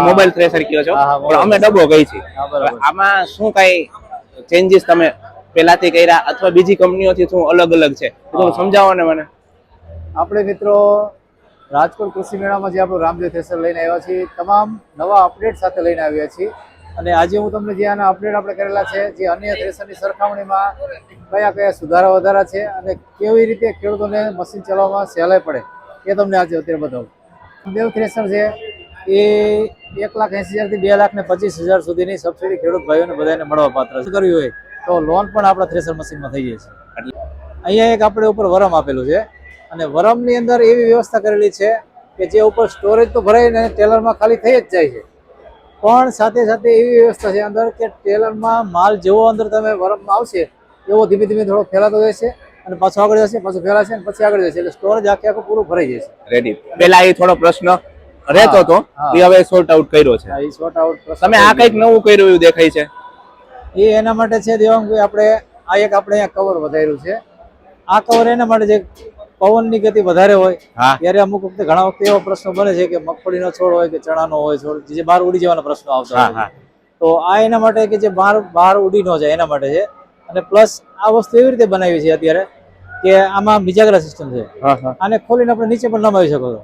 Mobile thresher કયો છો, પણ અમે ડબ્બો કહી છે. આમાં શું કઈ ચેન્જીસ તમે પેલાથી કર્યા અથવા બીજી કંપનીઓથી શું અલગ અલગ છે થોડું સમજાવો ને મને. આપણે મિત્રો રાજકોટ કૃષિ મેળામાં જે આપણું રામદેવ થ્રેસર લઈને આવ્યા છીએ, તમામ નવા અપડેટ સાથે લઈને આવ્યા છીએ. અને આજે હું તમને જે આના અપડેટ આપણે કરેલા છે, જે અન્ય થ્રેસરની સરખામણીમાં કયા કયા સુધારા વધારા છે અને કેવી રીતે ખેડૂતોને મશીન ચલાવવામાં સહેલાઈ પડે એ તમને આજે અત્યારે બતાવું. રામદેવ થ્રેસર છે એ 1,80,000 થી 2,25,000 સુધીની સબસિડી ખેડૂત ભાઈઓને બધાને મળવા પાત્ર છે. કરવી હોય તો લોન પણ આપણા થ્રેસર મશીનમાં થઈ જાય છે. અહીંયા એક આપણે ઉપર વરમ આપેલું છે અને વરમની અંદર એવી વ્યવસ્થા કરેલી છે કે જે ઉપર સ્ટોરેજ તો ભરાઈને ટેલરમાં ખાલી થઈ જ જાય છે, પણ સાથે સાથે એવી વ્યવસ્થા છે અંદર કે ટેલરમાં માલ જેવો અંદર તમે વરમમાં આવશે એવો ધીમે ધીમે થોડો ફેલાતો જશે અને પાછો આગળ જશે, પાછો ફેલાશે અને પછી આગળ જશે, એટલે સ્ટોરેજ આખું પૂરું ભરાઈ જશે. રેડી. પેલા એ થોડો પ્રશ્ન રહેતો હતો, એ હવે સોર્ટ આઉટ કર્યો છે. એ સોર્ટ આઉટ તમે આ કઈક નવું કર્યું એવું દેખાય છે. એ એના માટે છે દેવાંગભાઈ, આપણે આ એક આપણે અહીંયા કવર વધાર્યું છે. આ કવર એના માટે જે પવનની ગતિ વધારે હોય ત્યારે અમુક વખતે ઘણા વખતે એવો પ્રશ્ન બને છે કે મગફળીનો છોડ હોય કે ચણાનો હોય છોડ જે બહાર ઉડી જવાના પ્રશ્નો આવતા હોય, તો આ એના માટે કે જે બહાર ઉડી ન જાય એના માટે છે. અને પ્લસ આ વસ્તુ એવી રીતે બનાવી છે અત્યારે કે આમાં બિજાગરા સિસ્ટમ છે, આને ખોલીને આપણે નીચે પણ નમાવી શકો છો.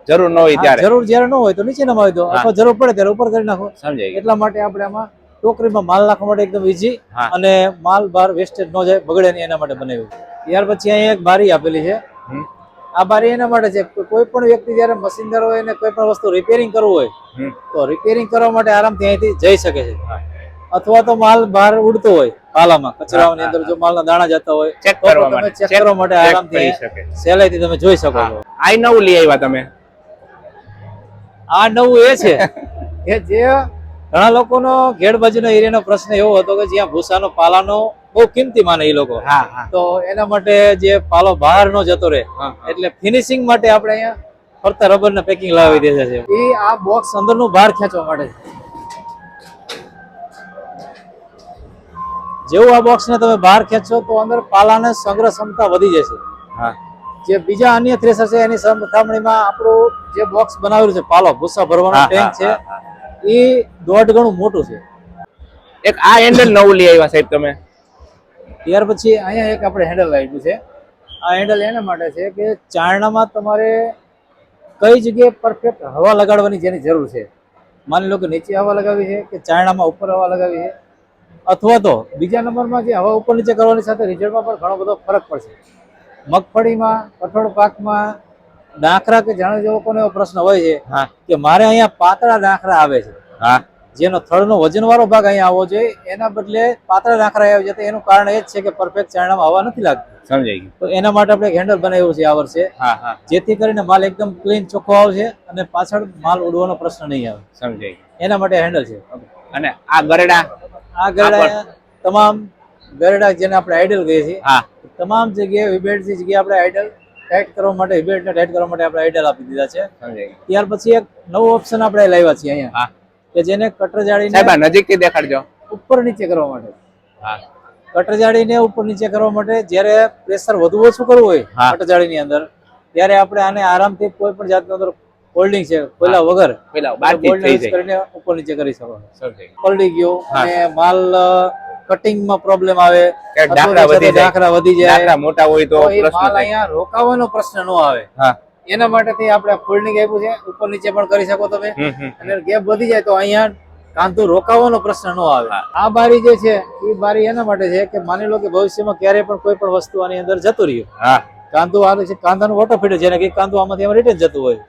જરૂર ન હોય ત્યારે, જરૂર જ્યારે ન હોય તો નીચે નમાવી દો, અથવા જરૂર પડે ત્યારે ઉપર કરી નાખો. સમજાય. એટલા માટે આપણે આમાં ટોકરીમાં માલ નાખવા માટે એકદમ ઈઝી અને માલ બહાર વેસ્ટેજ ન જાય, બગડે નહીં એના માટે બનાવ્યું. ત્યાર પછી અહીંયા એક બારી આપેલી છે. આ બારી એના માટે છે કોઈ પણ વ્યક્તિ જયારે મશીનદાર હોય અને કોઈ પણ વસ્તુ રિપેરિંગ કરવું હોય તો રિપેરિંગ કરવા માટે આરામથી અહીંથી જઈ શકે છે. અથવા તો માલ બહાર ઉડતો હોય પાલામાં કચરાની અંદર જો માલના દાણા જતા હોય ચેક કરવા માટે આરામથી સહેલાઈથી તમે જોઈ શકો છો. આ નવું લઈ આવ્યા તમે. આ નવું એ છે કે જે ઘણા લોકોનો ઘેડબાજુનો એરિયાનો પ્રશ્ન એવો હતો કે જ્યાં ભૂસાનો પાલાનો બહુ કિંમતી માને એ લોકો, તો એના માટે જે પાલો બહાર ન જતો રહે એટલે ફિનિશિંગ માટે આપણે અહીંયા ફરતા રબરના પેકિંગ લાવી દીધા છે. એ આ બોક્સ અંદરનું બહાર ખેંચવા માટે છે. જેવું આ બોક્સ ને તમે બહાર ખેંચો તો અંદર પાલાને સંગ્રહ ક્ષમતા વધી જશે. જે બીજા અન્ય થ્રેસર છે એની સરખામણીમાં આપણું જે બોક્સ બનાવેલું છે, પાલો ભૂસા ભરવાનો ટેન્ક છે, એ 1.5 ગણું મોટું છે. એક આ હેન્ડલ નવું લઈ આવ્યા સાહેબ તમે. ત્યાર પછી અહીંયા એક આપણે હેન્ડલ લાવ્યું છે. આ હેન્ડલ એના માટે છે કે ચારણામાં તમારે કઈ જગ્યાએ પરફેક્ટ હવા લગાડવાની જેની જરૂર છે. માની લો કે નીચે હવા લગાવી છે કે ચારણામાં ઉપર હવા લગાવી છે, અથવા તો બીજા નંબરમાં જે હવા ઉપર નીચે કરવાની સાથે રિઝલ્ટમાં પણ ઘણો બધો ફરક પડશે. મગફળીમાં, કઠોળ પાકમાં ડાંખરા કે જાણે જેવો કોને એવો પ્રશ્ન હોય છે કે મારે અહીંયા પાતળા ડાંખરા આવે છે, જેનો થડનો વજન વાળો ભાગ અહીંયા આવવો જોઈએ, એના બદલે પાતળા ડાંખરા આવી જતા. એનું કારણ એ જ છે કે પરફેક્ટ ચારણામાં હવા નથી લાગતી. સમજાઈ ગયું. તો એના માટે આપણે હેન્ડલ બનાવ્યું છે આ વર્ષે, જેથી કરીને માલ એકદમ ક્લીન ચોખ્ખો આવશે અને પાછળ માલ ઉડવાનો પ્રશ્ન નહીં આવે. સમજાય. એના માટે હેન્ડલ છે. અને આ ગરડા તમામ ગરડા જેને આપણે આઈડલ કહીએ છીએ, તમામ જગ્યાએ વિબેડની જગ્યાએ આપણે આઈડલ ટાઈટ કરવા માટે, વિબેડને ટાઈટ કરવા માટે આપણે આઈડલ આપી દીધા છે. ત્યાર પછી એક નવું ઓપ્શન આપણે લાવ્યા છીએ અહીંયા કે જેને કટર જાળીને નજીકથી દેખાડજો, ઉપર નીચે કરવા માટે. કટર જાળીને ઉપર નીચે કરવા માટે જયારે પ્રેશર વધુ ઓછું કરવું હોય કટર જાળીની અંદર, ત્યારે આપણે આને આરામથી કોઈ પણ જાતનું અંદર હોલ્ડિંગ છે ખોલ્યા વગર કરીને ઉપર નીચે કરી શકો. પલળી ગયો અને માલ કટિંગમાં પ્રોબ્લેમ આવે, ડાંખરા વધી જાય, મોટા હોય તો માલ અહીંયા રોકાવાનો પ્રશ્ન ન આવે. એના માટે આપણે ફોલ્ડિંગ આપ્યું છે. ઉપર નીચે પણ કરી શકો તમે, અને ગેપ વધી જાય તો અહીંયા કાંધો રોકાવાનો પ્રશ્ન ન આવે. આ બારી જે છે એ બારી એના માટે છે કે માની લો કે ભવિષ્યમાં ક્યારે પણ કોઈ પણ વસ્તુ આની અંદર જતું રહ્યું, કાંધો આવે છે, કાંધાનું ઓટો ફીટ જેને કે કાંધો આમાંથી રિટર્ન જતું હોય,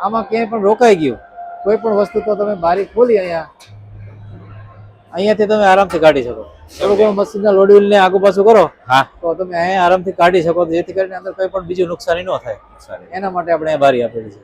આમાં ક્યાંય પણ રોકાઈ ગયું કોઈ પણ વસ્તુ, તો તમે બારી ખોલી અહીંયાથી તમે આરામથી કાઢી શકો. થોડું ઘણું મશીનના લોડિંગ ને આગુ પાછું કરો તો તમે અહીંયા આરામથી કાઢી શકો, જેથી કરીને અંદર કોઈ પણ બીજું નુકસાની ન થાય. એના માટે આપણે બારી આપેલી છે.